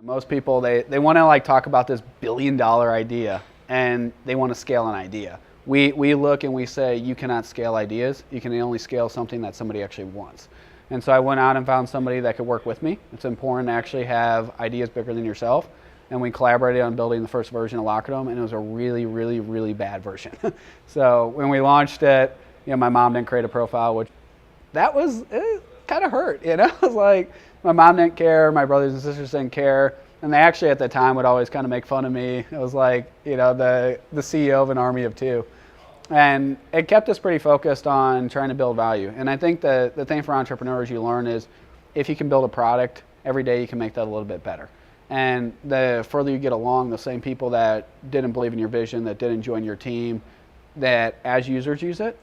Most people, they want to like talk about this billion-dollar idea, and they want to scale an idea. We look and we say, you cannot scale ideas. You can only scale something that somebody actually wants. And so I went out and found somebody that could work with me. It's important to actually have ideas bigger than yourself. And we collaborated on building the first version of Lockerdome, and it was a really, really, really bad version. So when we launched it, my mom didn't create a profile, which it kind of hurt, It was like, my mom didn't care, my brothers and sisters didn't care, and they actually at the time would always kind of make fun of me. It was like, the CEO of an army of two. And it kept us pretty focused on trying to build value. And I think the thing for entrepreneurs you learn is if you can build a product, every day you can make that a little bit better. And the further you get along, the same people that didn't believe in your vision, that didn't join your team, that as users use it,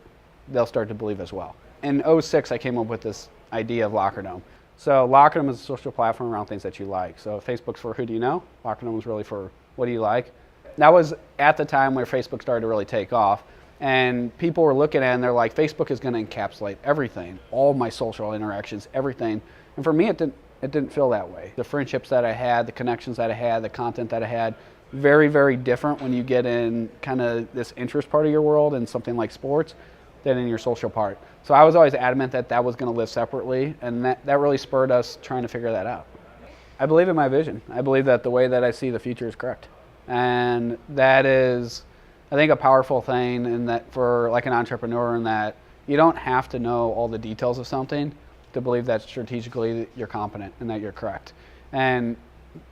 they'll start to believe as well. In '06, I came up with this idea of Lockerdome. So Lockerdome is a social platform around things that you like. So Facebook's for who do you know? Lockerdome was really for what do you like? That was at the time where Facebook started to really take off. And people were looking at it and they're like, Facebook is going to encapsulate everything, all my social interactions, everything. And for me, it didn't feel that way. The friendships that I had, the connections that I had, the content that I had, very, very different when you get in kind of this interest part of your world and something like sports than in your social part. So I was always adamant that was going to live separately, and that really spurred us trying to figure that out. I believe in my vision. I believe that the way that I see the future is correct. And that is, I think, a powerful thing in that for like an entrepreneur, in that you don't have to know all the details of something to believe that strategically you're competent and that you're correct. And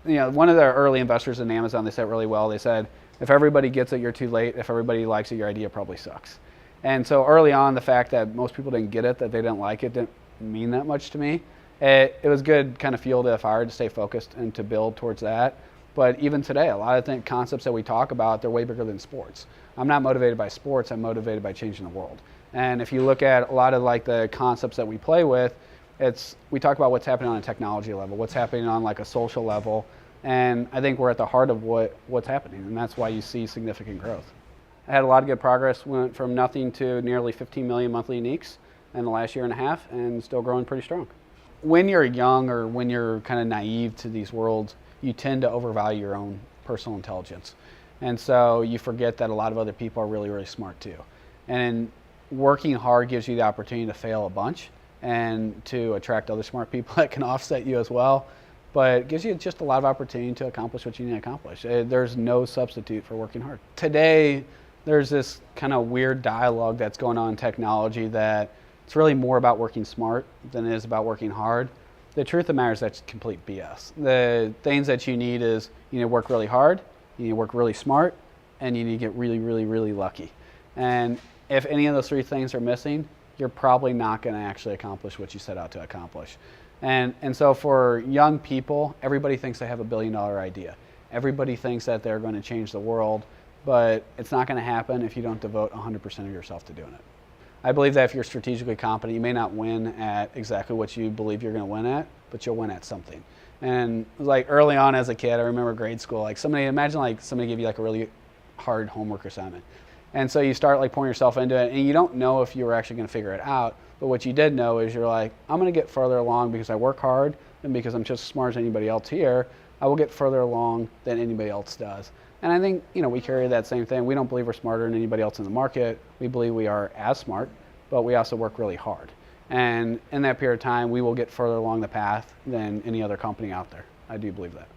one of the early investors in Amazon, they said it really well. They said, if everybody gets it, you're too late. If everybody likes it, your idea probably sucks. And so early on, the fact that most people didn't get it, that they didn't like it, didn't mean that much to me. It was good kind of fuel to the fire to stay focused and to build towards that. But even today, a lot of concepts that we talk about, they're way bigger than sports. I'm not motivated by sports, I'm motivated by changing the world. And if you look at a lot of like the concepts that we play with, we talk about what's happening on a technology level, what's happening on like a social level, and I think we're at the heart of what's happening, and that's why you see significant growth. I had a lot of good progress, went from nothing to nearly 15 million monthly uniques in the last year and a half, and still growing pretty strong. When you're young or when you're kind of naive to these worlds, you tend to overvalue your own personal intelligence. And so you forget that a lot of other people are really, really smart too. And working hard gives you the opportunity to fail a bunch and to attract other smart people that can offset you as well. But it gives you just a lot of opportunity to accomplish what you need to accomplish. There's no substitute for working hard. Today, there's this kind of weird dialogue that's going on in technology that it's really more about working smart than it is about working hard. The truth of the matter is that's complete BS. The things that you need is you need to work really hard, you need to work really smart, and you need to get really, really, really lucky. And if any of those three things are missing, you're probably not going to actually accomplish what you set out to accomplish. And so for young people, everybody thinks they have a billion-dollar idea. Everybody thinks that they're going to change the world, but it's not going to happen if you don't devote 100% of yourself to doing it. I believe that if you're strategically competent, you may not win at exactly what you believe you're going to win at, but you'll win at something. And like early on as a kid, I remember grade school, like imagine like somebody gave you like a really hard homework assignment. And so you start like pouring yourself into it, and you don't know if you were actually going to figure it out, but what you did know is you're like, I'm going to get further along because I work hard and because I'm just as smart as anybody else here. I will get further along than anybody else does. And I think, we carry that same thing. We don't believe we're smarter than anybody else in the market. We believe we are as smart, but we also work really hard. And in that period of time, we will get further along the path than any other company out there. I do believe that.